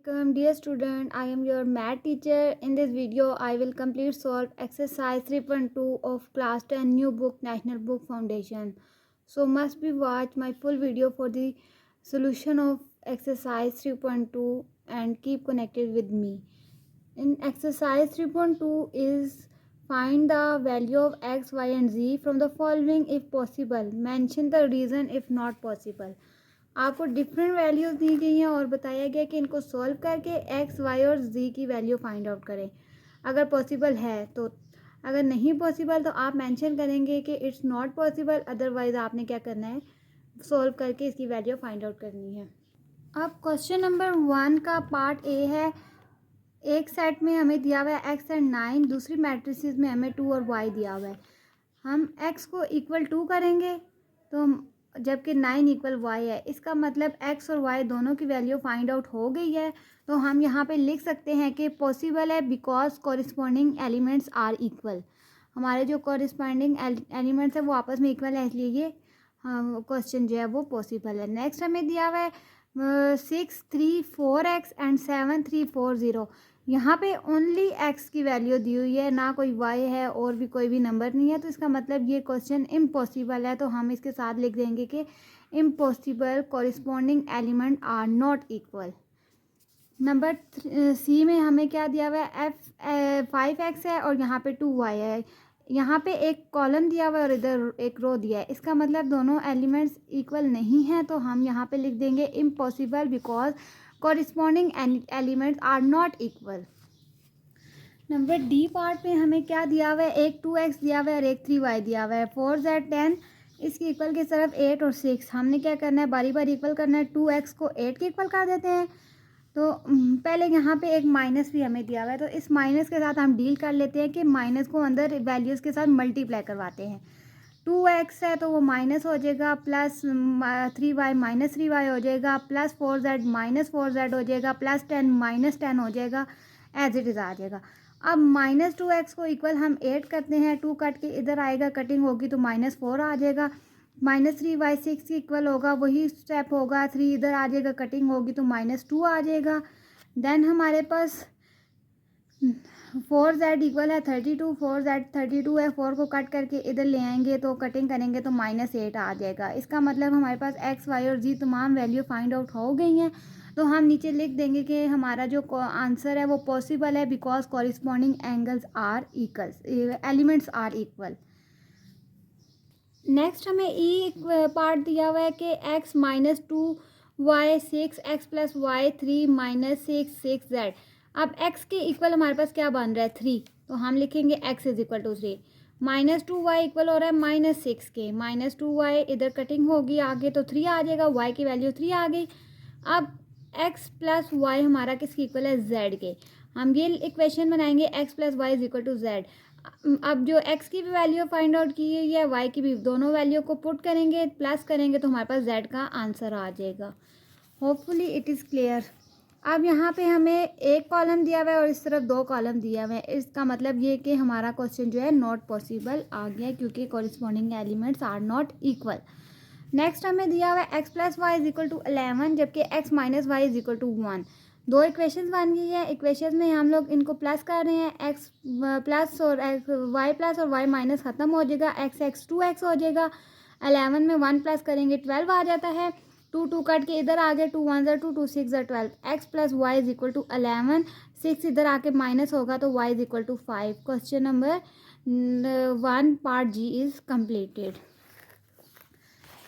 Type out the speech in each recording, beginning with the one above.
welcome dear student. I am your math teacher. In this video I will complete solve exercise 3.2 of class 10 new book National Book Foundation. So must be watch my full video for the solution of exercise 3.2 and keep connected with me. In exercise 3.2 is find the value of x, y and z from the following if possible. Mention the reason if not possible. आपको different values दी गई हैं और बताया गया कि इनको solve करके x Y और जी की वैल्यू फाइंड आउट करें अगर पॉसिबल है तो। अगर नहीं पॉसिबल तो आप मेंशन करेंगे कि इट्स नॉट पॉसिबल, अदरवाइज़ आपने क्या करना है, सॉल्व करके इसकी वैल्यू फाइंड आउट करनी है। अब क्वेश्चन नंबर 1 का पार्ट ए है। एक सेट में हमें दिया हुआ है एक्स एंड 9, दूसरी मैट्रिसेस में हमें 2 और वाई दिया हुआ है। हम एक्स को इक्वल 2 करेंगे तो जबकि 9 इक्वल वाई है, इसका मतलब एक्स और वाई दोनों की वैल्यू फाइंड आउट हो गई है। तो हम यहाँ पे लिख सकते हैं कि पॉसिबल है because corresponding elements are equal. हमारे जो कॉरिस्पॉन्डिंग एलिमेंट्स है वो आपस में इक्वल है, इसलिए ये क्वेश्चन जो है वो पॉसिबल है। नेक्स्ट हमें दिया हुआ है 6 3 4 एक्स एंड 7 3 4 0। यहाँ पे ओनली एक्स की वैल्यू दी हुई है, ना कोई वाई है और भी कोई भी नंबर नहीं है, तो इसका मतलब ये क्वेश्चन इम्पॉसिबल है। तो हम इसके साथ लिख देंगे कि impossible corresponding element are not equal. Number C में हमें क्या दिया हुआ है, एफ 5x है और यहाँ पे 2y है। यहाँ पे एक कॉलम दिया हुआ है और इधर एक रो दिया है, इसका मतलब दोनों एलिमेंट्स इक्वल नहीं हैं। तो हम यहाँ पे लिख देंगे impossible because corresponding elements are not equal. Number D part में हमें क्या दिया हुआ है, एक 2x दिया हुआ है और एक 3y दिया हुआ है। 4z 10, इसकी इक्वल की तरफ 8 और 6। हमने क्या करना है, बारी बारी इक्वल करना है। 2x को 8 के इक्वल कर देते हैं। तो पहले यहाँ पे एक माइनस भी हमें दिया हुआ है, तो इस माइनस के साथ हम डील कर लेते हैं कि माइनस को अंदर वैल्यूज़ के साथ मल्टीप्लाई करवाते हैं। 2x है तो वो माइनस हो जाएगा, प्लस 3y माइनस 3y हो जाएगा, प्लस 4z माइनस 4z हो जाएगा, प्लस 10 माइनस 10 हो जाएगा, एज इट इज़ आ जाएगा। अब माइनस 2x को इक्वल हम 8 करते हैं, 2 कट के इधर आएगा, कटिंग होगी तो -4 आ जाएगा। -3y 6 की इक्वल होगा, वही स्टेप होगा, 3 इधर आ जाएगा, कटिंग होगी तो -2 आ जाएगा। देन हमारे पास 4z इक्वल है 32, 4z 32 है, 4 को कट करके इधर ले आएंगे तो कटिंग करेंगे तो -8 आ जाएगा। इसका मतलब हमारे पास एक्स वाई और जी तमाम वैल्यू फाइंड आउट हो गई हैं। तो हम नीचे लिख देंगे कि हमारा जो आंसर है वो पॉसिबल है because corresponding angles are equals, elements are equal. Next हमें ई पार्ट दिया हुआ है कि x -2y 6x + y 3 - 6 6z। अब x के इक्वल हमारे पास क्या बन रहा है, 3, तो हम लिखेंगे x = 3। -2y इक्वल हो रहा है -6 के, -2y इधर कटिंग होगी आगे तो 3 आ जाएगा, y की वैल्यू 3 आ गई। अब x + y हमारा किसके इक्वल है, z के। हम ये इक्वेशन बनाएंगे x + y = z। अब जो x की भी वैल्यू फाइंड आउट की है या y की भी, दोनों वैल्यू को पुट करेंगे, प्लस करेंगे तो हमारे पास z का आंसर आ जाएगा। Hopefully it is clear. अब यहाँ पे हमें एक कॉलम दिया हुआ है और इस तरफ 2 कॉलम दिया हुआ है, इसका मतलब ये कि हमारा क्वेश्चन जो है नॉट पॉसिबल आ गया क्योंकि corresponding elements are not equal. Next हमें दिया हुआ है x + y = 11 जबकि x - y = 1। दो इक्वेशंस बन गई है, इक्वेशंस में हम लोग इनको प्लस कर रहे हैं, x प्लस और y प्लस और y माइनस ख़त्म हो जाएगा, x 2x हो जाएगा। 11 में 1 प्लस करेंगे 12 आ जाता है, 2 कट के इधर आ गए, 2 1 = 2 2 6 = 12। x + y = 11, 6 इधर आके माइनस होगा तो y = 5। Question number 1 part G is completed.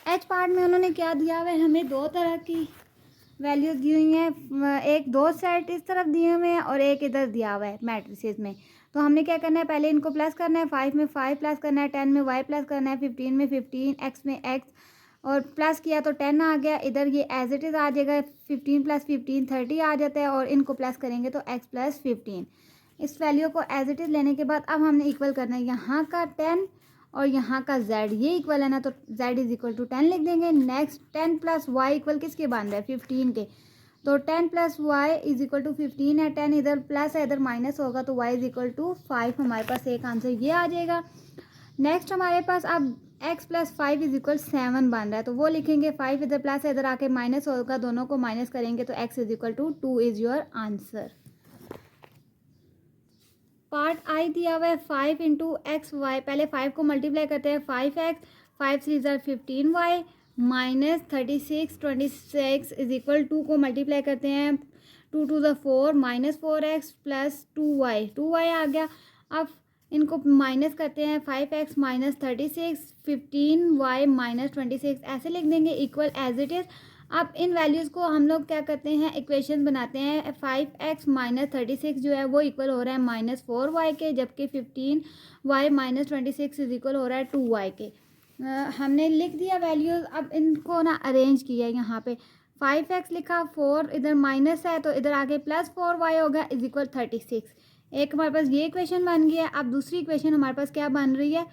H part में उन्होंने क्या दिया हुआ है, हमें 2 तरह की वैल्यूज दी हुई हैं, एक 2 सेट इस तरफ दिए हुए हैं और एक इधर दिया हुआ है मैट्रिसेस में। तो हमने क्या करना है, पहले इनको प्लस करना है, 5 में 5 प्लस करना है, 10 में y प्लस करना है, 15 में 15, x में x और प्लस किया तो 10 आ गया। इधर ये एज इट इज़ आ जाएगा, 15 + 15 30 आ जाता है और इनको प्लस करेंगे तो x + 15। इस वैल्यू को एज इट इज़ लेने के बाद अब हमने इक्वल करना है यहाँ का 10 और यहाँ का z, ये इक्वल है ना, तो z = 10 लिख देंगे। नेक्स्ट 10 + y इक्वल किसके बन रहा है, 15 के, तो 10 + y = 15 है। 10 इधर प्लस है, इधर माइनस होगा तो y = 5। हमारे पास एक आंसर ये आ जाएगा। नेक्स्ट हमारे पास अब x प्लस 5 इज इक्वल 7 बन रहा है, तो वो लिखेंगे 5 इधर प्लस इधर आके माइनस होगा, दोनों को माइनस करेंगे तो x is equal to 2 is your answer. Part I दिया हुआ है 5 इंटू एक्स वाई, पहले 5 को मल्टीप्लाई करते हैं 5x, 5 3 tsar 15y minus 36 26 is equal 2 को मल्टीप्लाई करते हैं 2 2 ज़ा 4 माइनस 4x प्लस 2y आ गया। अब इनको माइनस करते हैं 5x माइनस 36 15y माइनस 26 ऐसे लिख देंगे इक्वल एज इट इज़। अब इन वैल्यूज़ को हम लोग क्या करते हैं, इक्वेशन बनाते हैं। 5x माइनस 36 जो है वो इक्वल हो रहा है माइनस 4y के, जबकि 15y माइनस 26 इज इक्वल हो रहा है 2y के। हमने लिख दिया वैल्यूज़। अब इनको ना अरेंज किया यहाँ पे 5x लिखा, 4 इधर माइनस है तो इधर आके प्लस 4y होगा इज इक्वल 36। एक हमारे पास ये इक्वेशन बन गया। अब दूसरी इक्वेशन हमारे पास क्या बन रही है,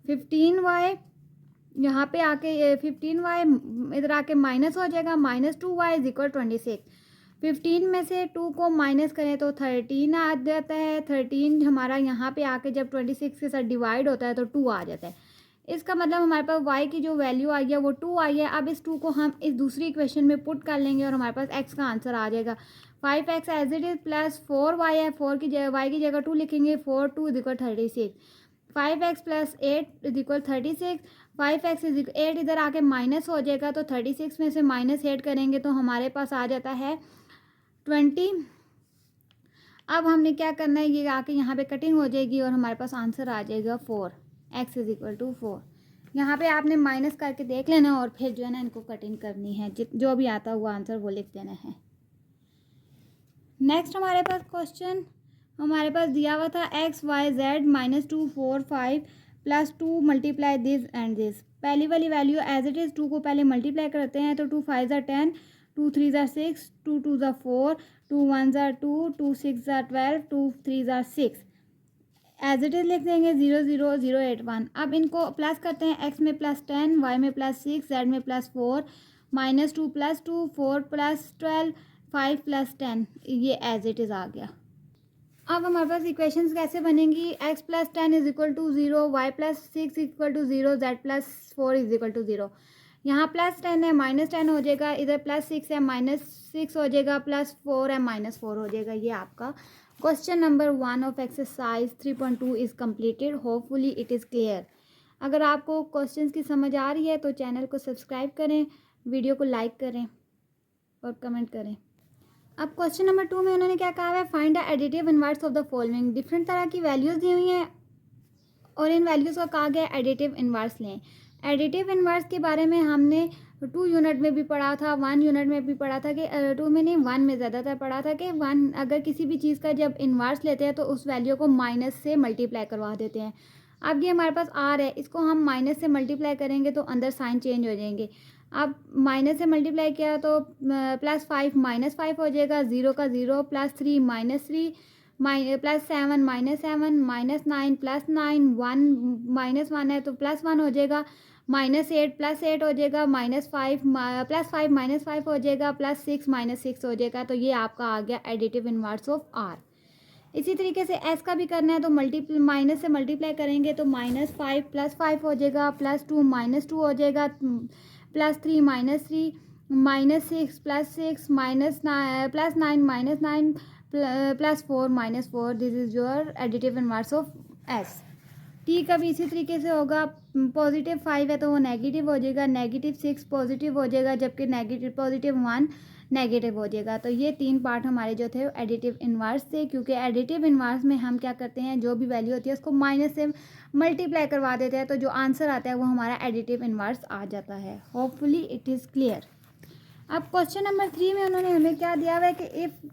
15y यहाँ पे आके 15y इधर आके माइनस हो जाएगा, माइनस 2y इज इक्वल 26। 15 में से 2 को माइनस करें तो 13 आ जाता है। 13 हमारा यहाँ पे आके जब 26 के साथ डिवाइड होता है तो 2 आ जाता है। इसका मतलब हमारे पास y की जो वैल्यू आई है वो 2 आई है। अब इस 2 को हम इस दूसरी इक्वेशन में पुट कर लेंगे और हमारे पास x का आंसर आ जाएगा 5x as it is plus 4y है, 4 की जगह y की जगह 2 लिखेंगे, 4 2 is equal 36। 5x plus 8 is equal 36। 5x is 8 इधर आके माइनस हो जाएगा तो 36 में से माइनस 8 करेंगे तो हमारे पास आ जाता है 20। अब हमने क्या करना है, ये आके यहाँ पे कटिंग हो जाएगी और हमारे पास आंसर आ जाएगा 4, x इज इक्वल टू 4। यहाँ पे आपने माइनस करके देख लेना और फिर जो है ना इनको कटिंग करनी है, जो भी आता हुआ आंसर वो लिख देना है। नेक्स्ट हमारे पास क्वेश्चन हमारे पास दिया हुआ था x y z minus 2 4 5 plus 2 multiply this and this. पहली वाली वैल्यू एज इट इज़ 2 को पहले मल्टीप्लाई करते हैं तो 2 5 ज़ा 10, 2 3 ज़ा 6, 2 2 ज़ा 4, 2 1 ज़ा 2, 2 6 ज़ा 12, 2 3 ज़ा 6 एज इट इज़ लिख देंगे 0 0 0 8 1। अब इनको प्लस करते हैं, x में प्लस 10, y में प्लस 6, z में plus 4, minus 2 plus 2, 4 plus 12, 5 plus 10, ये एज इट इज़ आ गया। अब हमारे पास इक्वेशंस कैसे बनेंगी, x plus 10 is equal to 0, Y plus 6 equal to 0, z plus 4 is equal to 0। यहाँ प्लस 10 है माइनस 10 हो जाएगा, इधर प्लस 6 है माइनस 6 हो जाएगा, प्लस 4 है माइनस 4 हो जाएगा। ये आपका question number 1 of exercise 3.2 is completed. Hopefully it is clear. अगर आपको क्वेश्चंस की समझ आ रही है तो चैनल को सब्सक्राइब करें, वीडियो को लाइक करें और कमेंट करें। अब क्वेश्चन नंबर 2 में उन्होंने क्या कहा है, find the additive inverse of the following. Different तरह की वैल्यूज़ दी हुई हैं और इन वैल्यूज़ को कहा गया एडिटिव इनवर्स लें। एडिटिव इनवर्स के बारे में हमने 2 यूनिट में भी पढ़ा था, 1 यूनिट में भी पढ़ा था कि 2 में नहीं 1 में ज़्यादातर पढ़ा था कि 1 अगर किसी भी चीज़ का जब इनवर्स लेते हैं तो उस वैल्यू को माइनस से मल्टीप्लाई करवा देते हैं। अब ये हमारे पास आर है, इसको हम माइनस से मल्टीप्लाई करेंगे तो अंदर साइन चेंज हो जाएंगे। अब माइनस से मल्टीप्लाई किया तो प्लस 5 माइनस 5 हो जाएगा, 0 का 0, plus 3 minus 3, plus 7 minus 7, minus 9 plus 9, 1 minus 1 है तो प्लस 1 हो जाएगा, माइनस 8 प्लस 8 हो जाएगा, माइनस 5 प्लस 5 माइनस 5 हो जाएगा, प्लस 6 माइनस 6 हो जाएगा। तो ये आपका आ गया एडिटिव इनवर्स ऑफ आर। इसी तरीके से एस का भी करना है तो माइनस से मल्टीप्लाई करेंगे तो माइनस 5 प्लस 5 हो जाएगा, प्लस 2 माइनस 2 हो जाएगा, plus 3 minus 3, minus 6 plus 6, minus plus 9 minus 9, plus 4 minus 4। This is your additive inverse of S. T का भी इसी तरीके से होगा, पॉजिटिव 5 है तो वो नेगेटिव हो जाएगा, नेगेटिव 6 पॉजिटिव हो जाएगा, जबकि नेगेटिव पॉजिटिव 1 नेगेटिव हो जाएगा। तो ये 3 पार्ट हमारे जो थे एडिटिव इनवर्स थे, क्योंकि एडिटिव इनवर्स में हम क्या करते हैं, जो भी वैल्यू होती है उसको माइनस से मल्टीप्लाई करवा देते हैं तो जो आंसर आता है वो हमारा एडिटिव इनवर्स आ जाता है। Hopefully it is clear. अब क्वेश्चन नंबर 3 में उन्होंने हमें क्या दिया हुआ है कि if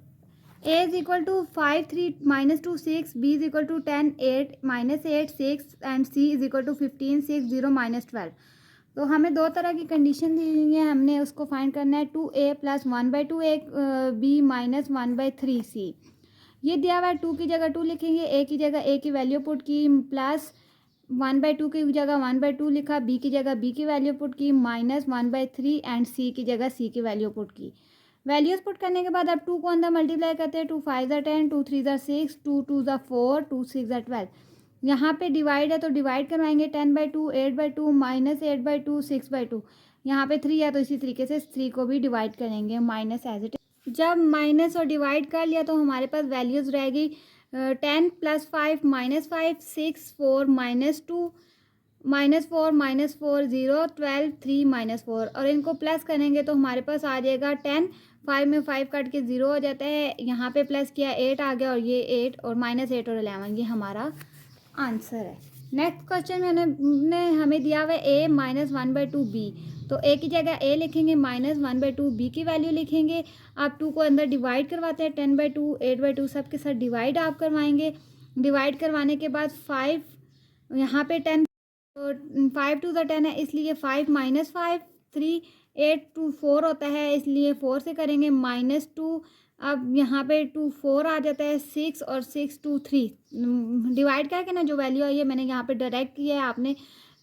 a is equal to 5 3 minus 2 6, b is equal to 10 8 minus 8 6 and c is equal to 15 6 0 minus 12। तो हमें 2 तरह की कंडीशन दी हुई है, हमने उसको फाइंड करना है 2a plus 1/2 b minus 1/3 c। ये दिया हुआ है, 2 की जगह 2 लिखेंगे, a की जगह a की वैल्यू पुट की, प्लस 1/2 की जगह 1/2 लिखा, b की जगह b की वैल्यू पुट की, माइनस 1/3 एंड c की जगह c की वैल्यू पुट की। वैल्यूज़ पुट करने के बाद अब 2 को अंदर मल्टीप्लाई करते हैं, 2 5 ज़ा 10, 2 3 ज़ा 6, 2 2 ज़ा 4, 2 6 ज़ा 12। यहाँ पे डिवाइड है तो डिवाइड करवाएंगे 10/2, 8/2, -8/2, 6/2। यहाँ पे 3 है तो इसी तरीके से 3 को भी डिवाइड करेंगे माइनस एज इट। जब माइनस और डिवाइड कर लिया तो हमारे पास वैल्यूज़ रहेगी 10 + 5 -5, 6 4 -2 -4 -4 0 12 3 -4, और इनको प्लस करेंगे तो हमारे पास आ जाएगा 10। 5 में 5 कट के 0 हो जाता है, यहाँ पे प्लस किया 8 आ गया, और ये 8 और -8 और 11, ये हमारा आंसर है। नेक्स्ट क्वेश्चन मैंने हमें दिया हुआ है a -1/2 b। तो a की जगह a लिखेंगे, -1/2 b की वैल्यू लिखेंगे। आप 2 को अंदर डिवाइड करवाते हैं, 10/2, 8/2 सब के साथ डिवाइड आप करवाएंगे। डिवाइड करवाने के बाद 5, यहाँ पे 10, तो 5 to the 10 है इसलिए 5 - 5 3, 8 to 4 होता है इसलिए 4 से करेंगे, -2। अब यहाँ पे 2 4 आ जाता है, 6 और 6 2 3 डिवाइड करके ना जो वैल्यू आई है मैंने यहाँ पे डायरेक्ट किया है। आपने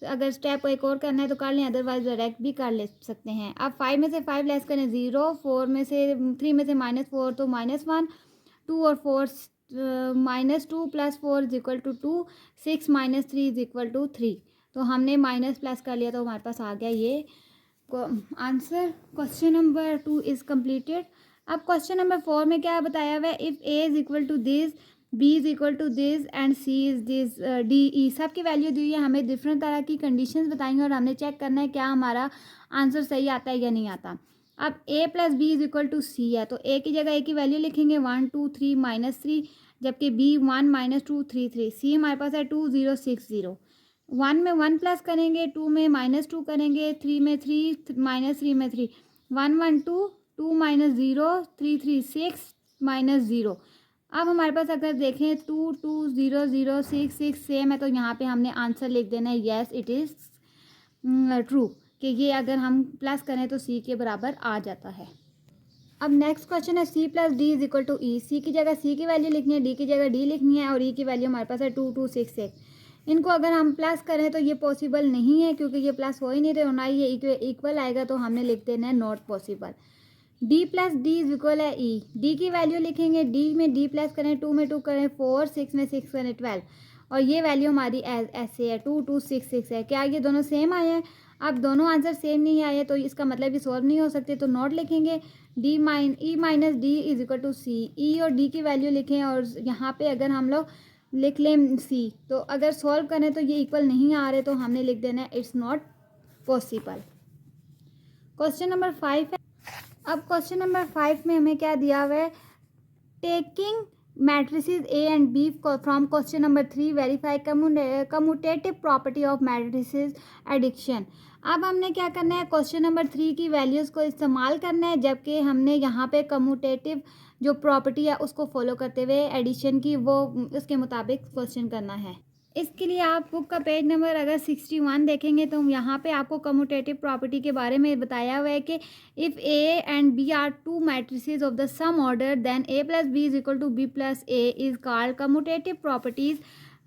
अगर स्टेप एक और करना है तो कर लें, अदरवाइज डायरेक्ट भी कर ले सकते हैं। अब 5 में से 5 लेस करें 0, 4 में से 3 में से -4 तो -1, 2 और 4 -2 + 4 = 2, 6 - 3 = 3। तो हमने माइनस प्लस कर लिया तो हमारे पास आ गया ये answer. Question number 2 is completed. अब क्वेश्चन नंबर 4 में क्या बताया हुआ है, if a = this, b = this and c is this, d e सब की वैल्यू दी है। हमें डिफरेंट तरह की कंडीशंस बताएंगे और हमने चेक करना है क्या हमारा आंसर सही आता है या नहीं आता। अब a + b = c है तो a की जगह a की वैल्यू लिखेंगे 1 2 3 -3, जबकि b 1 - 2 3 3, c हमारे पास है 2 0 6 0। 1 में 1 प्लस करेंगे, 2 में -2 करेंगे, 3 में 3 -3 में 3, 1 1 2 2 -0 3 3 6 -0। अब हमारे पास अगर देखें 2 2 0 0 6 6 सेम है तो यहाँ पे हमने आंसर लिख देना है येस इट इज़ ट्रू, कि ये अगर हम प्लस करें तो सी के बराबर आ जाता है। अब नेक्स्ट क्वेश्चन है c + d = e। सी की जगह सी की वैल्यू लिखनी है, डी की जगह डी लिखनी है, और ई की वैल्यू हमारे पास है 2 2 6 6। इनको अगर हम प्लस करें तो ये पॉसिबल नहीं है क्योंकि ये प्लस हो ही नहीं रहे, ना ये इक्वल आएगा, तो हमने लिख देना है not possible. d + d = e। d की वैल्यू लिखेंगे, d में d प्लस करें, 2 में 2 करें 4, 6 में 6 करें 12, और ये वैल्यू हमारी ऐसे है 2 2 6 6 है। क्या ये दोनों सेम आए हैं? अब दोनों आंसर सेम नहीं आए तो इसका मतलब ये सॉल्व नहीं हो सकते, तो नॉट लिखेंगे। e - d = c। e और d की वैल्यू लिखें और यहाँ पे अगर हम लोग लिख लें c, तो अगर सॉल्व करें तो ये इक्वल नहीं आ रहे तो हमने लिख देना है it's not possible. Question number 5 है। अब क्वेश्चन नंबर 5 में हमें क्या दिया हुआ है, taking matrices A and B from question number 3 verify commutative property of matrices addition। अब हमने क्या करना है, क्वेश्चन नंबर 3 की वैल्यूज़ को इस्तेमाल करना है, जबकि हमने यहाँ पे कम्यूटेटिव जो प्रॉपर्टी है उसको फॉलो करते हुए एडिशन की वो उसके मुताबिक क्वेश्चन करना है। इसके लिए आप बुक का पेज नंबर अगर 61 देखेंगे तो यहाँ पे आपको कम्यूटेटिव प्रॉपर्टी के बारे में बताया हुआ है कि if A and B are two matrices of the same order then a + b = b + a is called commutative properties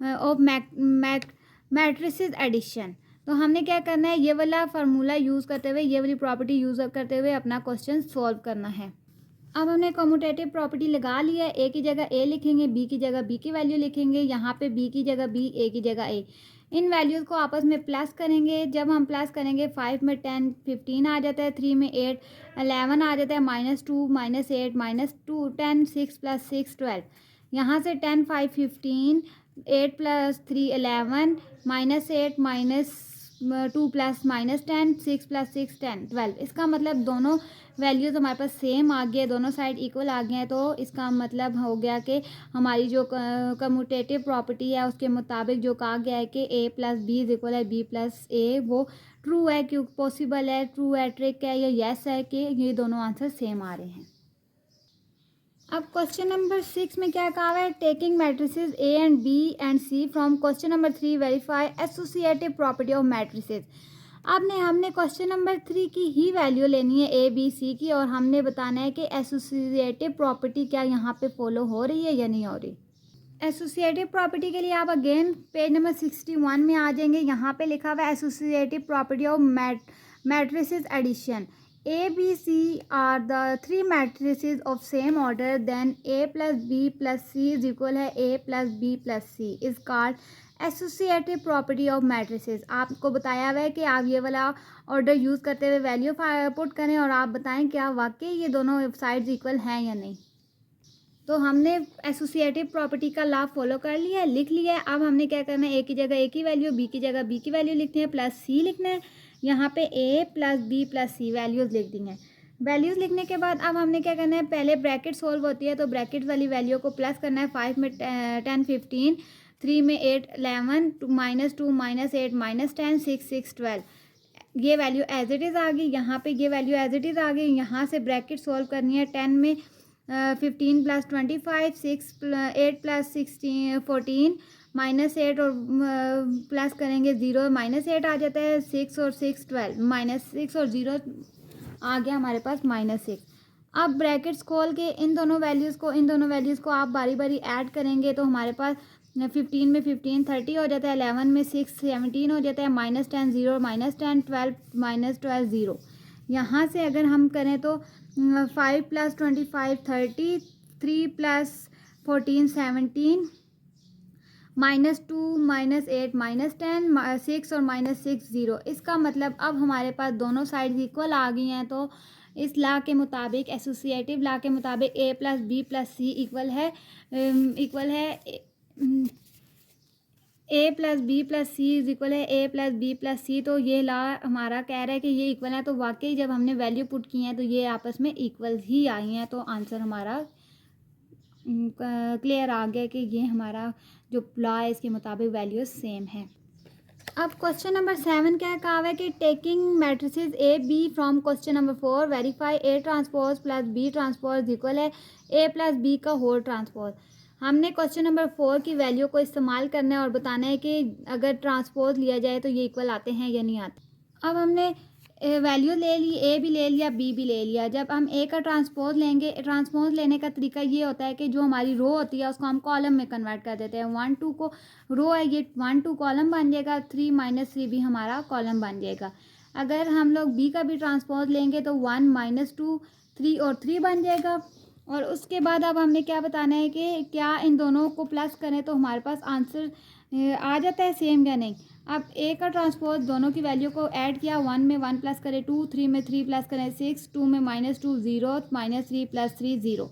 of matrices addition. तो हमने क्या करना है, ये वाला फार्मूला यूज़ करते हुए, ये वाली प्रॉपर्टी यूज़ करते हुए अपना क्वेश्चन सॉल्व करना है। अब हमने कम्यूटेटिव प्रॉपर्टी लगा ली है, ए की जगह ए लिखेंगे, बी की जगह बी की वैल्यू लिखेंगे, यहाँ पे बी की जगह बी, ए की जगह ए। इन वैल्यूज़ को आपस में प्लस करेंगे। जब हम प्लस करेंगे 5 में 10 15 आ जाता है, 3 में 8 11 आ जाता है, -2 -8 -2 10 6 + 6 12। यहाँ से 10 5 15, 8 + 3 11, -8 -2 + -10 6 + 6 10 12। इसका मतलब दोनों वैल्यूज़ हमारे पास सेम आ गए, दोनों साइड इक्वल आ गए हैं, तो इसका मतलब हो गया कि हमारी जो कम्यूटेटिव प्रॉपर्टी है उसके मुताबिक जो कहा गया है कि a + b = b + a वो ट्रू है, क्यों पॉसिबल है, ट्रू है, ट्रिक है या येस है कि ये दोनों आंसर सेम आ रहे हैं। अब क्वेश्चन नंबर 6 में क्या कहा है, taking matrices A and B and C from question number 3 verify associative property of matrices. हमने क्वेश्चन नंबर 3 की ही वैल्यू लेनी है A B C की, और हमने बताना है कि एसोसिएटिव प्रॉपर्टी क्या यहाँ पे फॉलो हो रही है या नहीं हो रही। एसोसिएटिव प्रॉपर्टी के लिए आप अगेन पेज नंबर 61 में आ जाएंगे। यहाँ पे लिखा हुआ है associative property of matrices addition. A, B, C are the three matrices of same order, then A plus B plus C is equal है A plus B plus C is called associative property of matrices. आपको बताया हुआ है कि आप ये वाला order use करते हुए वैल्यू पुट करें और आप बताएं क्या वाकई ये दोनों साइड्स इक्वल हैं या नहीं। तो हमने एसोसिएटिव प्रॉपर्टी का लॉ फॉलो कर लिया है, लिख लिया है। अब हमने क्या करना है, ए की जगह ए की वैल्यू, बी की जगह बी की वैल्यू लिखनी है, प्लस सी लिखना है। यहाँ पे ए प्लस बी प्लस सी वैल्यूज़ लिख दी हैं। वैल्यूज़ लिखने के बाद अब हमने क्या करना है, पहले ब्रैकेट सोल्व होती है तो ब्रैकेट वाली वैल्यू को प्लस करना है। 5 में 10 15, 3 में 8 11, -2 -8 -10 6 6 12। ये वैल्यू एज इट इज़ आ गई, यहाँ पे ये वैल्यू एज इट इज़ आ गई। यहाँ से ब्रैकेट सोल्व करनी है। 10 में 15 + 25, 6 8 + 16 14, -8 और प्लस करेंगे 0, -8 आ जाता है। 6 और 6 12, -6 और 0 आ गया हमारे पास -6। अब ब्रैकेट्स खोल के इन दोनों वैल्यूज़ को आप बारी बारी ऐड करेंगे तो हमारे पास 15 में 15 30 हो जाता है, 11 में 6 17 हो जाता है, -10 0, -10 12, -12 0। यहाँ से अगर हम करें तो 5 + 25 30, 3 + 14 17, -2 -8 -10 6 और -6 0। इसका मतलब अब हमारे पास दोनों साइड्स इक्वल आ गई हैं। तो इस लॉ के मुताबिक, एसोसिएटिव लॉ के मुताबिक A plus B plus C equal है A plus B plus C is equal है A plus B plus C. तो ये लॉ हमारा कह रहा है कि ये इक्वल है। तो वाकई जब हमने वैल्यू पुट की हैं तो ये आपस में इक्वल ही आई हैं। तो आंसर हमारा क्लियर आ गया कि ये हमारा जो लॉ है इसके मुताबिक वैल्यूज सेम है। अब क्वेश्चन नंबर 7 क्या कहा हुआ है कि taking matrices A B from question number 4 verify A transpose plus B transpose equal है ए प्लस बी का होल ट्रांसपोज। हमने क्वेश्चन नंबर 4 की वैल्यू को इस्तेमाल करना है और बताना है कि अगर ट्रांसपोज लिया जाए तो ये इक्वल आते हैं या नहीं आते। अब हमने वैल्यू ले ली, ए भी ले लिया बी भी ले लिया। जब हम ए का ट्रांसपोज लेंगे, ट्रांसपोज लेने का तरीका ये होता है कि जो हमारी रो होती है उसको हम कॉलम में कन्वर्ट कर देते हैं। 1 2 को रो है, ये 1 2 कॉलम बन जाएगा, 3 -3 भी हमारा कॉलम बन जाएगा। अगर हम लोग बी का भी ट्रांसपोज लेंगे तो 1 -2 3 और 3 बन जाएगा। और उसके बाद अब हमने क्या बताना है कि क्या इन दोनों को प्लस करें तो हमारे पास आंसर आ जाता है सेम या नहीं। अब ए का ट्रांसपोज दोनों की वैल्यू को ऐड किया, 1 में 1 प्लस करें 2, 3 में 3 प्लस करें 6, 2 में -2 0, -3 + 3 0।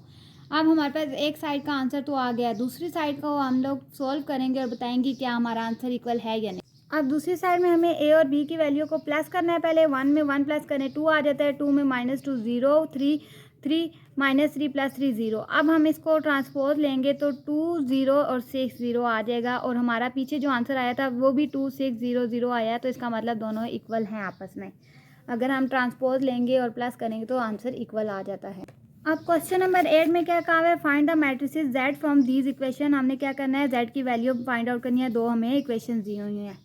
अब हमारे पास एक साइड का आंसर तो आ गया, दूसरी साइड को हम लोग सोल्व करेंगे और बताएंगे क्या हमारा आंसर इक्वल है या नहीं। अब दूसरी साइड में हमें ए और बी की वैल्यू को प्लस करना है। पहले 1 में 1 प्लस करें 2 आ जाता है, 2 में -2 0, 3 3 -3 + 3 0। अब हम इसको ट्रांसपोज लेंगे तो 2 0 और 6 0 आ जाएगा और हमारा पीछे जो आंसर आया था वो भी 2 6 0 0 आया। तो इसका मतलब दोनों इक्वल हैं आपस में। अगर हम ट्रांसपोज लेंगे और प्लस करेंगे तो आंसर इक्वल आ जाता है। अब क्वेश्चन नंबर 8 में क्या कहा है, find the matrices Z from these equation. हमने क्या करना है, जेड की वैल्यू फाइंड आउट करनी है। दो हमें इक्वेशन दी हुई हैं।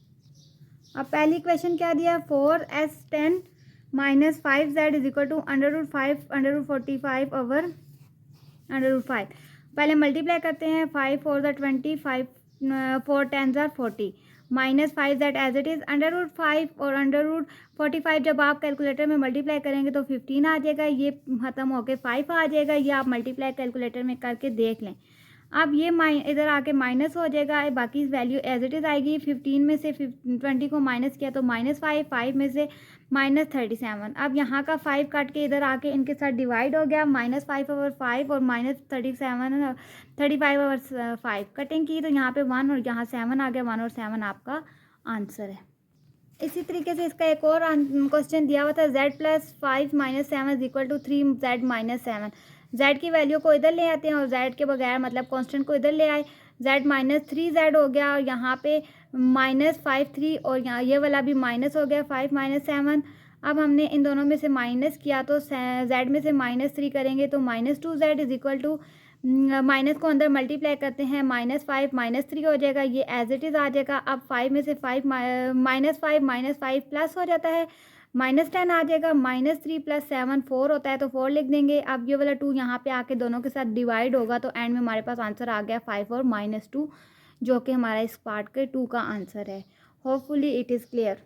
अब पहली इक्वेशन क्या दिया है, 4s10 -5z is equal to √5 √45 over √5। पहले मल्टीप्लाई करते हैं, 5 4 ज़ा 20, 5 4 10 ज़ा 40, -5z एज इट इज़ √5 और √45 जब आप कैलकुलेटर में मल्टीप्लाई करेंगे तो 15 आ जाएगा। ये ख़त्म होके 5 आ जाएगा। ये आप मल्टीप्लाई कैलकुलेटर में करके देख लें। अब ये इधर आके माइनस हो जाएगा, बाकी वैल्यू एज इट इज़ आएगी। 15 में से 20 को माइनस किया तो -5, 5 में से -37। अब यहाँ का 5 काट के इधर आके इनके साथ डिवाइड हो गया, -5/5 और -37 35/5 कटिंग की तो यहाँ पे 1 और यहाँ 7 आ गया। 1 और 7 आपका आंसर है। इसी तरीके से इसका एक और क्वेश्चन दिया हुआ था, z + 5 - 7 equal to 3z - 7। z की वैल्यू को इधर ले आते हैं और z के बगैर मतलब कांस्टेंट को इधर ले आए, z -3z हो गया और यहाँ पे -5 3 और यहाँ ये वाला भी माइनस हो गया 5 - 7। अब हमने इन दोनों में से माइनस किया तो z में से -3 करेंगे तो -2z is equal to, minus को अंदर मल्टीप्लाई करते हैं, -5 -3 हो जाएगा। ये एज इट इज़ आ जाएगा। अब 5 में से 5 -5 प्लस हो जाता है, -10 आ जाएगा। -3 + 7 4 होता है तो 4 लिख देंगे। अब ये वाला 2 यहाँ पे आके दोनों के साथ डिवाइड होगा तो एंड में हमारे पास आंसर आ गया 5 और -2, जो कि हमारा इस पार्ट के 2 का आंसर है। Hopefully it is clear.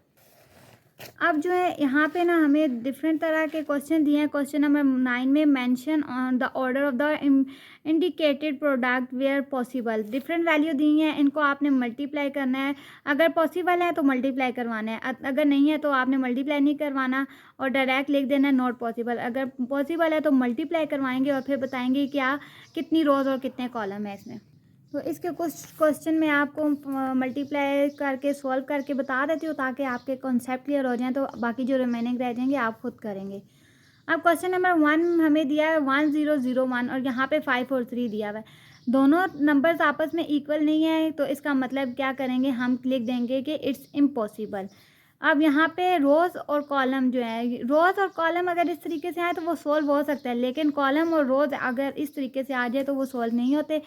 अब जो है यहाँ पे ना हमें डिफरेंट तरह के क्वेश्चन दिए हैं। क्वेश्चन नंबर 9 में mention on the order of the indicated product where possible. Different value दी हैं, इनको आपने मल्टीप्लाई करना है। अगर पॉसिबल है तो मल्टीप्लाई करवाना है, अगर नहीं है तो आपने मल्टीप्लाई नहीं करवाना और डायरेक्ट लिख देना है नॉट पॉसिबल। अगर पॉसिबल है तो मल्टीप्लाई करवाएंगे और फिर बताएंगे क्या कितनी रोज़ और कितने कॉलम है इसमें। तो इसके कुछ क्वेश्चन मैं आपको मल्टीप्लाई करके सॉल्व करके बता देती हूँ ताकि आपके कॉन्सेप्ट क्लियर हो जाएं, तो बाकी जो रिमेनिंग रह जाएंगे आप खुद करेंगे। अब क्वेश्चन नंबर 1 हमें दिया है 1001 और यहाँ पे 5 और 3 दिया हुआ है। दोनों नंबर्स आपस में इक्वल नहीं है, तो इसका मतलब क्या करेंगे, हम लिख देंगे कि इट्स इम्पॉसिबल। अब यहाँ पे रोज़ और कॉलम जो है, रोज़ और कॉलम अगर इस तरीके से आए तो वो सॉल्व हो सकता है, लेकिन कॉलम और रोज़ अगर इस तरीके से आ जाए तो वो सॉल्व नहीं होते।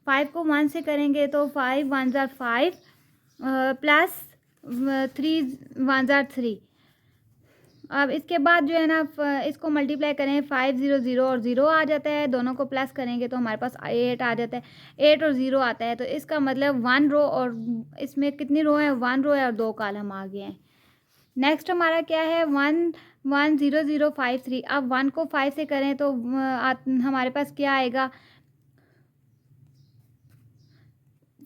5 को 1 से करेंगे तो 5 1 ज़ा 5 प्लस 3 1 ज़ा 3। अब इसके बाद जो है ना इसको मल्टीप्लाई करें, 5 0 0 और 0 आ जाता है, दोनों को प्लस करेंगे तो हमारे पास 8 आ जाता है, 8 और 0 आता है। तो इसका मतलब 1 रो और इसमें कितनी रो है, 1 रो है और 2 कॉलम आ गए हैं। नेक्स्ट हमारा क्या है 1 1 0 0 5 3। अब 1 को 5 से करें तो हमारे पास क्या आएगा,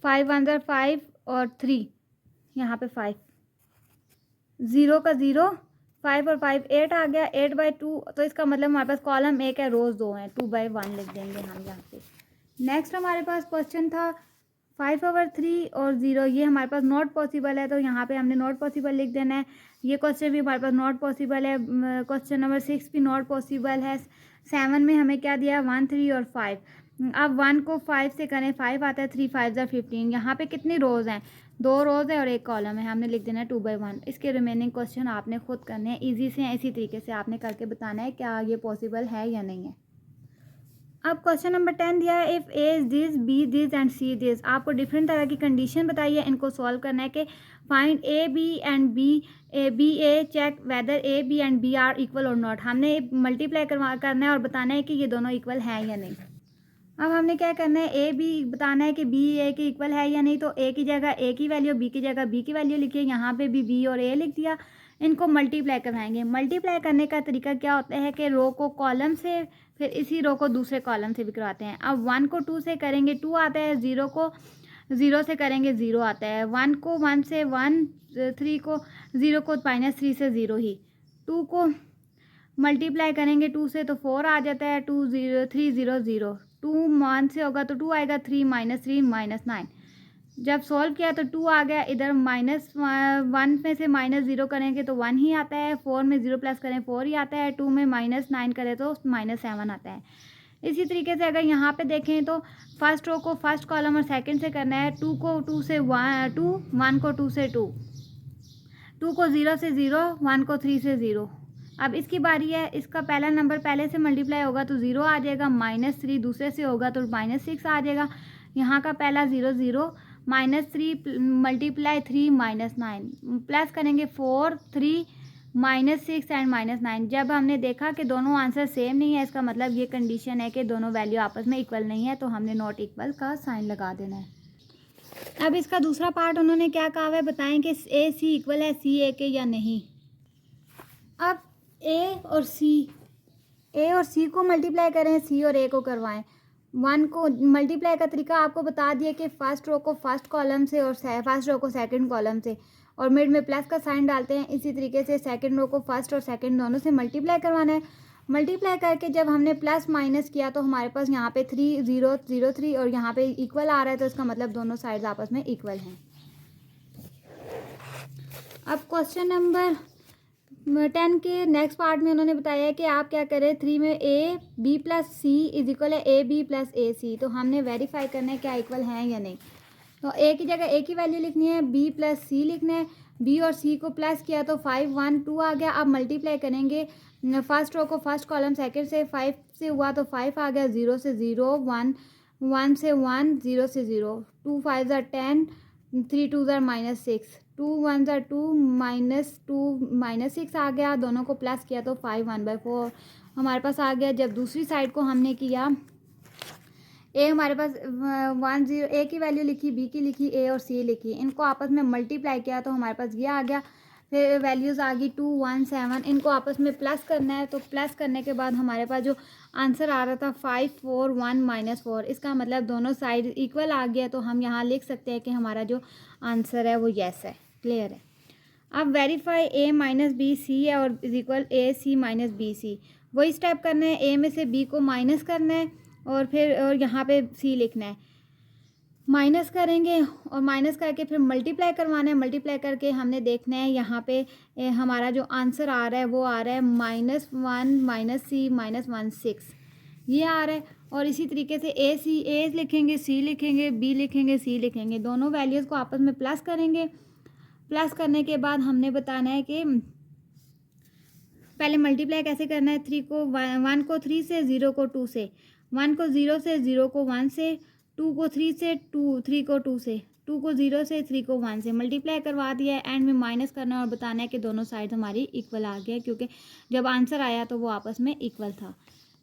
5 1 ज़ा 5 और 3, यहाँ पे 5, 0 का 0, 5 और 5 8 आ गया, 8/2। तो इसका मतलब हमारे पास कॉलम 1 है, रोज़ 2 हैं, 2/1 लिख देंगे हम यहाँ पे। नेक्स्ट हमारे पास क्वेश्चन था 5/3 और 0, ये हमारे पास नॉट पॉसिबल है, तो यहाँ पे हमने नॉट पॉसिबल लिख देना है। ये क्वेश्चन भी हमारे पास नॉट पॉसिबल है। क्वेश्चन नंबर 6 भी नॉट पॉसिबल है। 7 में हमें क्या दिया, 1 3 और 5। अब 1 को 5 से करें, 5 आता है, 3 5 ज़ा 15। यहाँ पे कितनी रोज़ हैं, 2 रोज़ है और 1 कॉलम है, हमने लिख देना है 2/1। इसके रिमेनिंग क्वेश्चन आपने खुद करने हैं, ईजी से हैं, इसी तरीके से आपने करके बताना है क्या ये पॉसिबल है या नहीं है। अब क्वेश्चन नंबर 10 दिया है, if A is this, B this and C this. आपको डिफरेंट तरह की कंडीशन बताइए, इनको सॉल्व करना है कि find A B and B A check whether A B and B A are equal not. हमने मल्टीप्लाई करना है और बताना है कि ये दोनों इक्वल हैं या नहीं। अब हमने क्या करना है, ए बी बताना है कि बी ए के इक्वल है या नहीं। तो ए की जगह ए की वैल्यू, बी की जगह बी की वैल्यू लिखिए, यहाँ पे भी बी और ए लिख दिया। इनको मल्टीप्लाई करवाएंगे। मल्टीप्लाई करने का तरीका क्या होता है कि रो को कॉलम से, फिर इसी रो को दूसरे कॉलम से भी करवाते हैं। अब 1 को 2 से करेंगे 2 आता है, 0 को 0 से करेंगे 0 आता है, 1 को 1 से 1, 3 को 0 को -3 से 0 ही। 2 को मल्टीप्लाई करेंगे 2 से तो 4 आ जाता है, 2 0 3 0 0। 2 1 से होगा तो 2 आएगा, 3 -9। जब सॉल्व किया तो 2 आ गया, इधर -1 में से -0 करेंगे तो 1 ही आता है, 4 में 0 प्लस करें 4 ही आता है, 2 में -9 करें तो -7 आता है। इसी तरीके से अगर यहाँ पे देखें तो फर्स्ट रो को फर्स्ट कॉलम और सेकंड से करना है। 2 को 2 से 1 2, 1 को 2 से 2, 2 को 0 से 0, 1 को 3 से 0। अब इसकी बारी है, इसका पहला नंबर पहले से मल्टीप्लाई होगा तो 0 आ जाएगा, -3 दूसरे से होगा तो -6 आ जाएगा। यहाँ का पहला 0 0, -3 मल्टीप्लाई 3 -9, प्लस करेंगे 4 3 -6 एंड -9। जब हमने देखा कि दोनों आंसर सेम नहीं है, इसका मतलब ये कंडीशन है कि दोनों वैल्यू आपस में इक्वल नहीं है, तो हमने नॉट इक्वल का साइन लगा देना है। अब इसका दूसरा पार्ट उन्होंने क्या कहा है, बताएं कि ए सी इक्वल है सी ए के या नहीं। अब ए और सी को मल्टीप्लाई करें, सी और ए को करवाएं। 1 को मल्टीप्लाई का तरीका आपको बता दिया कि फर्स्ट रो को फर्स्ट कॉलम से और फर्स्ट रो को सेकंड कॉलम से, और मिड में प्लस का साइन डालते हैं। इसी तरीके से सेकंड रो को फर्स्ट और सेकंड दोनों से मल्टीप्लाई करवाना है। मल्टीप्लाई करके जब हमने प्लस माइनस किया तो हमारे पास यहाँ पे 3 0 0 3 और यहाँ पे इक्वल आ रहा है, तो इसका मतलब दोनों साइड्स आपस में इक्वल हैं। अब क्वेश्चन नंबर 10 के नेक्स्ट पार्ट में उन्होंने बताया है कि आप क्या करें, 3 में A B plus C is equal है ए बी प्लस ए सी। तो हमने वेरीफाई करना है क्या इक्वल हैं या नहीं। तो ए की जगह ए की वैल्यू लिखनी है, बी प्लस सी लिखना है। बी और सी को प्लस किया तो 5 1 2 आ गया। अब मल्टीप्लाई करेंगे फर्स्ट रो को फर्स्ट कॉलम सेकंड से, 5 से हुआ तो 5 आ गया, 0 से 0 1 1 से 1 0 से 0, 2 5 ज़ा 10, 3 2 ज़ा -6, 2 1 ज़ा 2 -2 -6 आ गया। दोनों को प्लस किया तो 5 1/4 हमारे पास आ गया। जब दूसरी साइड को हमने किया, ए हमारे पास 1 0, ए की वैल्यू लिखी, बी की लिखी, ए और सी लिखी, इनको आपस में मल्टीप्लाई किया तो हमारे पास ये आ गया फिर वैल्यूज़ आ गई 2 1 7, इनको आपस में प्लस करना है। तो प्लस करने के बाद हमारे पास जो आंसर आ रहा था 5 4 1 -4, इसका मतलब दोनों साइड इक्वल आ गया। तो हम यहाँ लिख सकते हैं कि हमारा जो आंसर है वो येस है। क्लियर है। अब verify a minus B C है और is equal A C minus B C, वही स्टेप करना है। a में से b को माइनस करना है और फिर यहाँ पे c लिखना है। माइनस करेंगे और माइनस करके फिर मल्टीप्लाई करवाना है। मल्टीप्लाई करके हमने देखना है यहाँ पे हमारा जो आंसर आ रहा है वो आ रहा है -1 माइनस सी -16, ये आ रहा है। और इसी तरीके से ए लिखेंगे, सी लिखेंगे, बी लिखेंगे, सी लिखेंगे, दोनों वैल्यूज़ को आपस में प्लस करेंगे। प्लस करने के बाद हमने बताना है कि पहले मल्टीप्लाई कैसे करना है। 3 को 1 को 3 से, 0 को 2 से, 1 को 0 से, 0 को 1 से, 2 को 3 से, 3 को 2 से, 2 को 0 से, 3 को 1 से मल्टीप्लाई करवा दिया है। एंड में माइनस करना है और बताना है कि दोनों साइड हमारी इक्वल आ गया, क्योंकि जब आंसर आया तो वो आपस में इक्वल था।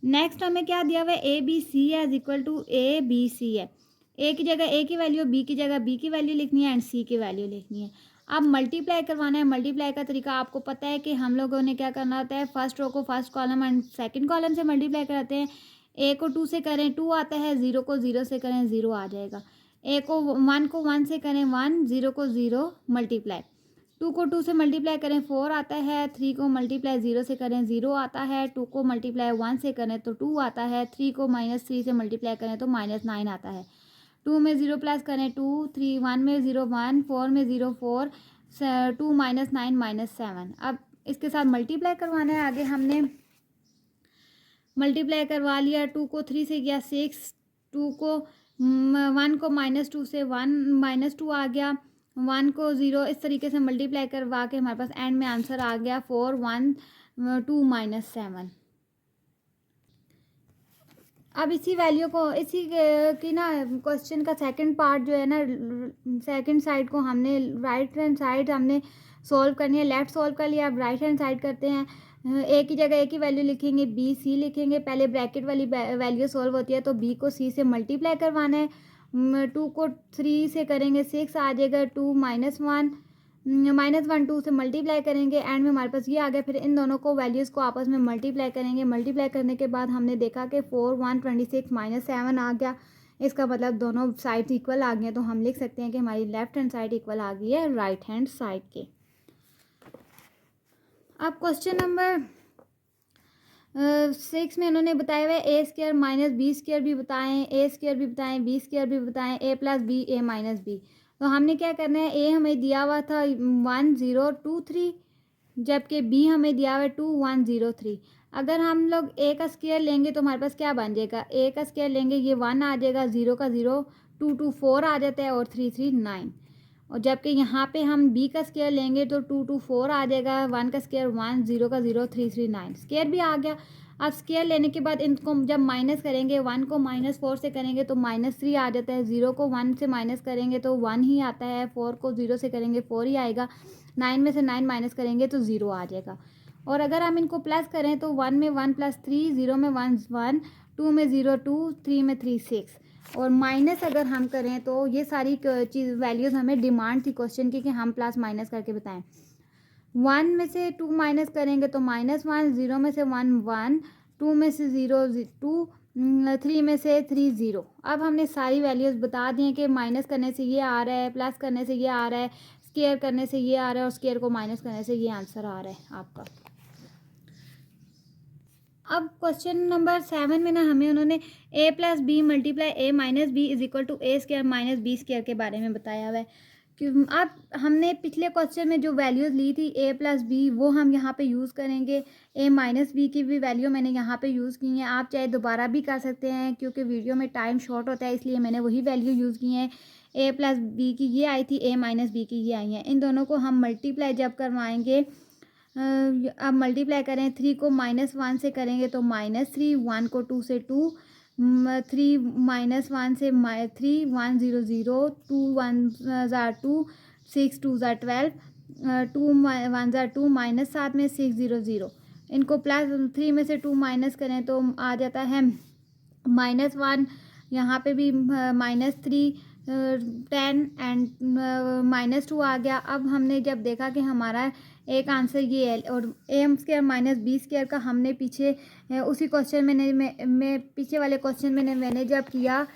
नेक्स्ट हमें क्या दिया हुआ है, ए बी सी है equal to A B C है। ए की जगह ए की वैल्यू, बी की जगह बी की वैल्यू लिखनी है एंड सी की वैल्यू लिखनी है। अब मल्टीप्लाई करवाना है। मल्टीप्लाई का तरीका आपको पता है कि हम लोगों ने क्या करना होता है, फर्स्ट रो को first column and second column से मल्टीप्लाई कराते हैं। ए को 2 से करें 2 आता है, 0 को 0 से करें 0 आ जाएगा। ए को 1 से करें 1, 0 को 0 मल्टीप्लाई, 2 को 2 से मल्टीप्लाई करें 4 आता है, 3 को मल्टीप्लाई 0 से करें 0 आता है, 2 को मल्टीप्लाई 1 से करें तो 2 आता है, 3 को -3 से मल्टीप्लाई करें तो -9 आता है। 2 में 0 प्लस करें 2, 3 1 में 0 1, 4 में 0 4, 2 -9 -7। अब इसके साथ मल्टीप्लाई करवाना है। आगे हमने मल्टीप्लाई करवा लिया। 2 को 3 से गया 6, 2 को 1 को -2 से 1 -2 आ गया, 1 को 0, इस तरीके से मल्टीप्लाई करवा के हमारे पास एंड में आंसर आ गया 4 1 2 -7। अब इसी वैल्यू को, इसी की ना क्वेश्चन का सेकंड पार्ट जो है ना, सेकंड साइड को हमने राइट हैंड साइड हमने सॉल्व करनी है। लेफ्ट सॉल्व कर लिया, अब राइट हैंड साइड करते हैं। ए की जगह ए की वैल्यू लिखेंगे, बी सी लिखेंगे। पहले ब्रैकेट वाली वैल्यू सॉल्व होती है तो बी को सी से मल्टीप्लाई करवाना है। 2 को 3 से करेंगे 6 आ जाएगा, 2 -1 -1 2 से मल्टीप्लाई करेंगे एंड में हमारे पास ये आ गया। फिर इन दोनों को वैल्यूज़ को आपस में मल्टीप्लाई करेंगे। मल्टीप्लाई करने के बाद हमने देखा कि 4 1 26 -7 आ गया। इसका मतलब दोनों साइड इक्वल आ गए। तो हम लिख सकते हैं कि हमारी लेफ्ट हैंड साइड इक्वल आ गई है राइट हैंड साइड के। अब क्वेश्चन नंबर 6 में उन्होंने बताया हुआ है ए स्क्वायर माइनस बी स्क्वायर भी बताएं, ए स्क्वायर भी बताएं, बी स्क्वायर भी बताएं, ए प्लस बी ए माइनस बी। तो हमने क्या करना है, ए हमें दिया हुआ था 1 0 2 3, जबकि बी हमें दिया हुआ है 2 1 0 3। अगर हम लोग ए का स्क्वायर लेंगे तो हमारे पास क्या बन जाएगा, ए का स्क्वायर लेंगे ये 1 आ जाएगा, 0 का 0, 2 2 4 आ जाता है और 3 3 9। और जबकि यहाँ पे हम बी का स्क्वायर लेंगे तो 2 2 4 आ जाएगा, 1 का स्क्वायर 1, 0 का 0, 3 3 9, स्क्वायर भी आ गया। अब स्क्वायर लेने के बाद इनको जब माइनस करेंगे, 1 को -4 से करेंगे तो -3 आ जाता है, 0 को 1 से माइनस करेंगे तो 1 ही आता है, 4 को 0 से करेंगे 4 ही आएगा, 9 में से 9 माइनस करेंगे तो 0 आ जाएगा। और अगर हम इनको प्लस करें तो 1 में 1 + 3, 0 में 1 1, 2 में 0 2, 3 में 3 6। और माइनस अगर हम करें तो ये सारी चीज़ वैल्यूज़ हमें डिमांड थी क्वेश्चन की कि हम प्लस माइनस करके बताएं। 1 में से 2 माइनस करेंगे तो -1, 0 में से 1 1, 2 में से 0 2, 3 में से 3 0। अब हमने सारी वैल्यूज़ बता दी हैं कि माइनस करने से ये आ रहा है, प्लस करने से ये आ रहा है, स्क्वायर करने से ये आ रहा है और स्क्वायर को माइनस करने से ये आंसर आ रहा है आपका। अब क्वेश्चन नंबर 7 में ना हमें उन्होंने a + b × a - b = a² - b² के बारे में बताया हुआ है। कि अब हमने पिछले क्वेश्चन में जो वैल्यूज़ ली थी a + b वो हम यहाँ पे यूज़ करेंगे। a - b की भी वैल्यू मैंने यहाँ पे यूज़ की हैं। आप चाहे दोबारा भी कर सकते हैं, क्योंकि वीडियो में टाइम शॉर्ट होता है इसलिए मैंने वही वैल्यू यूज़ की हैं। a + b की ये आई थी, a - b की ये आई हैं। इन दोनों को हम मल्टीप्लाई जब करवाएंगे, अब मल्टीप्लाई करें, 3 को -1 से करेंगे तो -3, 1 को 2 से 2, 3 -1 से 3, 1 0 0, 2 1 2, 6 2 12, 2 1 2, -7 में 6 0 0। इनको प्लस 3 में से 2 माइनस करें तो आ जाता है -1, यहाँ पे भी -3, 10 एंड -2 आ गया। अब हमने जब देखा कि हमारा एक आंसर ये है। और AM square minus B square का हमने पीछे उसी क्वेश्चन में मैं पीछे वाले क्वेश्चन में मैंने जब किया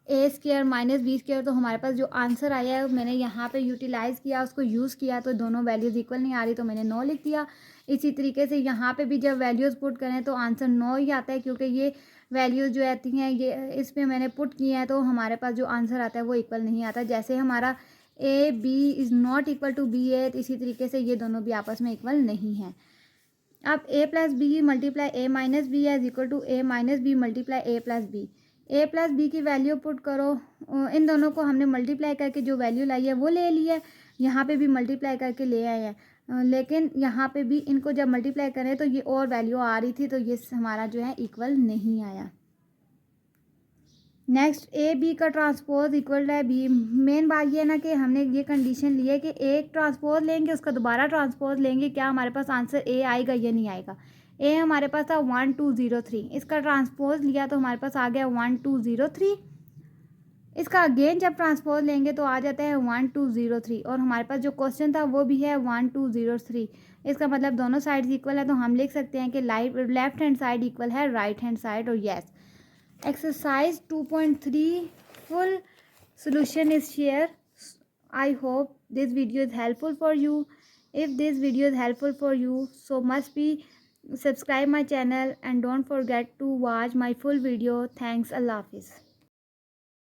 A square minus B square, तो हमारे पास जो आंसर आया है मैंने यहाँ पे यूटिलाइज़ किया, उसको यूज़ किया, तो दोनों वैल्यूज़ इक्वल नहीं आ रही तो मैंने 9 लिख दिया। इसी तरीके से यहाँ पे भी जब वैल्यूज़ पुट करें तो आंसर 9 ही आता है, क्योंकि ये वैल्यूज़ जो आती हैं ये इसमें मैंने पुट किए हैं, तो हमारे पास जो आंसर आता है वो इक्वल नहीं आता। जैसे हमारा AB is not equal to BA, इसी तरीके से ये दोनों भी आपस में इक्वल नहीं हैं। अब A plus B multiply A minus B is equal to A minus B multiply A plus B. A plus B की वैल्यू पुट करो, इन दोनों को हमने मल्टीप्लाई करके जो वैल्यू लाई है वो ले ली है, यहाँ पे भी मल्टीप्लाई करके ले आए हैं, लेकिन यहाँ पे भी इनको जब मल्टीप्लाई करें तो ये और वैल्यू आ रही थी, तो ये हमारा जो है इक्वल नहीं आया। नेक्स्ट AB का ट्रांसपोज इक्वल है B। मेन बात ये है ना कि हमने ये कंडीशन ली है कि एक ट्रांसपोज लेंगे उसका दोबारा ट्रांसपोज लेंगे, क्या हमारे पास आंसर A आएगा या नहीं आएगा। A हमारे पास था 1203, इसका ट्रांसपोज लिया तो हमारे पास आ गया 1203। इसका अगेन जब ट्रांसपोज लेंगे तो आ जाता है 1203, और हमारे पास जो क्वेश्चन था वो भी है 1203। इसका मतलब दोनों साइड्स इक्वल है, तो हम लिख सकते हैं कि लेफ्ट हैंड साइड इक्वल है राइट हैंड साइड। और yes, exercise 2.3 full solution is here. I hope this video is helpful for you. If this video is helpful for you, so must be subscribe my channel and don't forget to watch my full video. Thanks, Allah Hafiz.